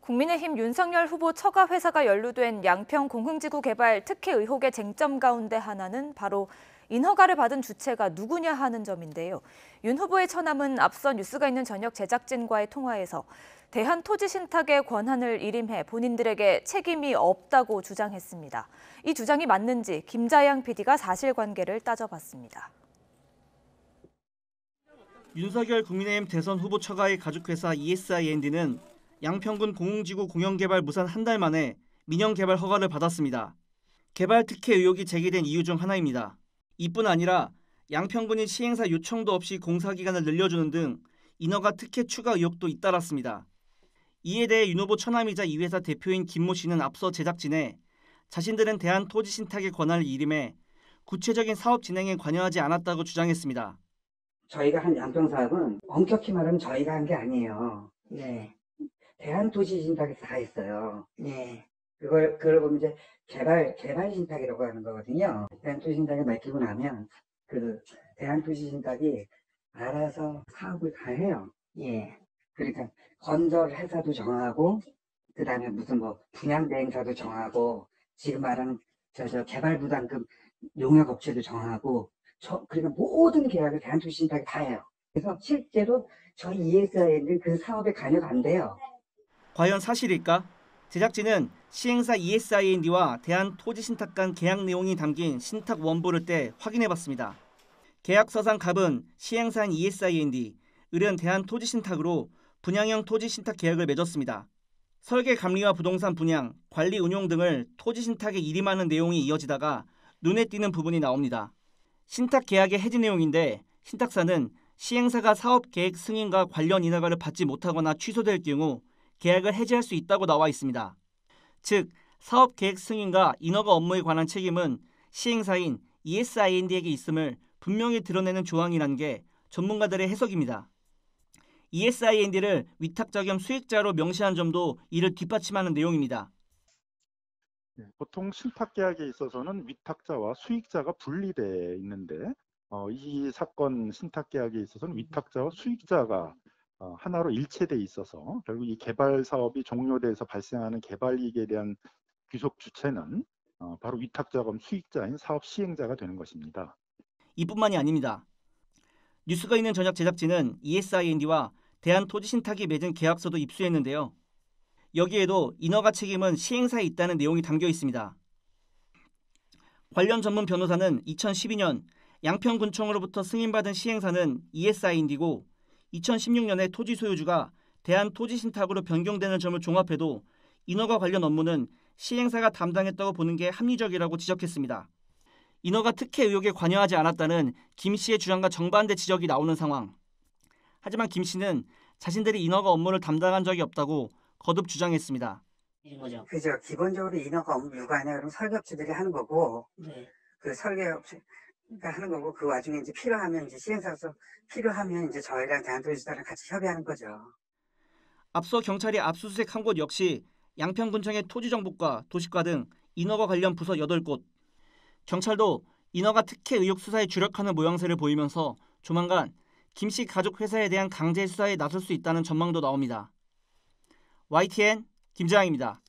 국민의힘 윤석열 후보 처가 회사가 연루된 양평 공흥지구 개발 특혜 의혹의 쟁점 가운데 하나는 바로 인허가를 받은 주체가 누구냐 하는 점인데요. 윤 후보의 처남은 앞서 뉴스가 있는 저녁 제작진과의 통화에서 대한토지신탁의 권한을 일임해 본인들에게 책임이 없다고 주장했습니다. 이 주장이 맞는지 김자양 PD가 사실관계를 따져봤습니다. 윤석열 국민의힘 대선 후보 처가의 가족회사 ESI&D는 양평군 공흥지구 공영개발 무산 한 달 만에 민영개발 허가를 받았습니다. 개발 특혜 의혹이 제기된 이유 중 하나입니다. 이뿐 아니라 양평군이 시행사 요청도 없이 공사기간을 늘려주는 등 인허가 특혜 추가 의혹도 잇따랐습니다. 이에 대해 윤 후보 처남이자 이 회사 대표인 김모 씨는 앞서 제작진에 자신들은 대한토지신탁의 권한을 일임해 구체적인 사업 진행에 관여하지 않았다고 주장했습니다. 저희가 한 양평 사업은 엄격히 말하면 저희가 한 게 아니에요. 네. 대한토지신탁에서 다 했어요. 네. 그걸 보면 이제 개발신탁이라고 하는 거거든요. 대한토지신탁에 맡기고 나면 그 대한토지신탁이 알아서 사업을 다 해요. 예. 그러니까 건설회사도 정하고, 그 다음에 무슨 뭐 분양대행사도 정하고, 지금 말하는 저 개발부담금 용역업체도 정하고, 그러니까 모든 계약을 대한토지신탁이 다 해요. 그래서 실제로 저희 ESI는 그 사업에 관여가 안 돼요. 과연 사실일까? 제작진은 시행사 ESI&D와 대한토지신탁 간 계약 내용이 담긴 신탁 원본을 떼 확인해봤습니다. 계약서상 갑은 시행사인 ESI&D, 을은 대한토지신탁으로 분양형 토지신탁 계약을 맺었습니다. 설계 감리와 부동산 분양, 관리 운용 등을 토지신탁에 일임하는 내용이 이어지다가 눈에 띄는 부분이 나옵니다. 신탁 계약의 해지 내용인데 신탁사는 시행사가 사업 계획 승인과 관련 인허가를 받지 못하거나 취소될 경우 계약을 해지할 수 있다고 나와 있습니다. 즉, 사업 계획 승인과 인허가 업무에 관한 책임은 시행사인 ESI&D에게 있음을 분명히 드러내는 조항이라는 게 전문가들의 해석입니다. ESI&D를 위탁자 겸 수익자로 명시한 점도 이를 뒷받침하는 내용입니다. 보통 신탁계약에 있어서는 위탁자와 수익자가 분리되어 있는데 이 사건 신탁계약에 있어서는 위탁자와 수익자가 하나로 일체돼 있어서 결국 이 개발 사업이 종료돼서 발생하는 개발 이익에 대한 귀속 주체는 바로 위탁자 겸 수익자인 사업 시행자가 되는 것입니다. 이뿐만이 아닙니다. 뉴스가 있는 저녁 제작진은 ESI&D와 대한토지신탁이 맺은 계약서도 입수했는데요. 여기에도 인허가 책임은 시행사에 있다는 내용이 담겨 있습니다. 관련 전문 변호사는 2012년 양평군청으로부터 승인받은 시행사는 ESI&D고 2016년에 토지 소유주가 대한토지신탁으로 변경되는 점을 종합해도 인허가 관련 업무는 시행사가 담당했다고 보는 게 합리적이라고 지적했습니다. 인허가 특혜 의혹에 관여하지 않았다는 김 씨의 주장과 정반대 지적이 나오는 상황. 하지만 김 씨는 자신들이 인허가 업무를 담당한 적이 없다고 거듭 주장했습니다. 그죠. 기본적으로 인허가 업무 누가 하냐 그러면 설계업체들이 하는 거고, 네. 그 설계업체가 하는 거고, 그 와중에 이제 필요하면 이제 시행사에서 필요하면 이제 저희랑 대한토지신탁이랑 같이 협의하는 거죠. 앞서 경찰이 압수수색한 곳 역시 양평군청의 토지정보과 도시과 등 인허가 관련 부서 8곳. 경찰도 인허가 특혜 의혹 수사에 주력하는 모양새를 보이면서 조만간 김 씨 가족 회사에 대한 강제 수사에 나설 수 있다는 전망도 나옵니다. YTN 김자양입니다.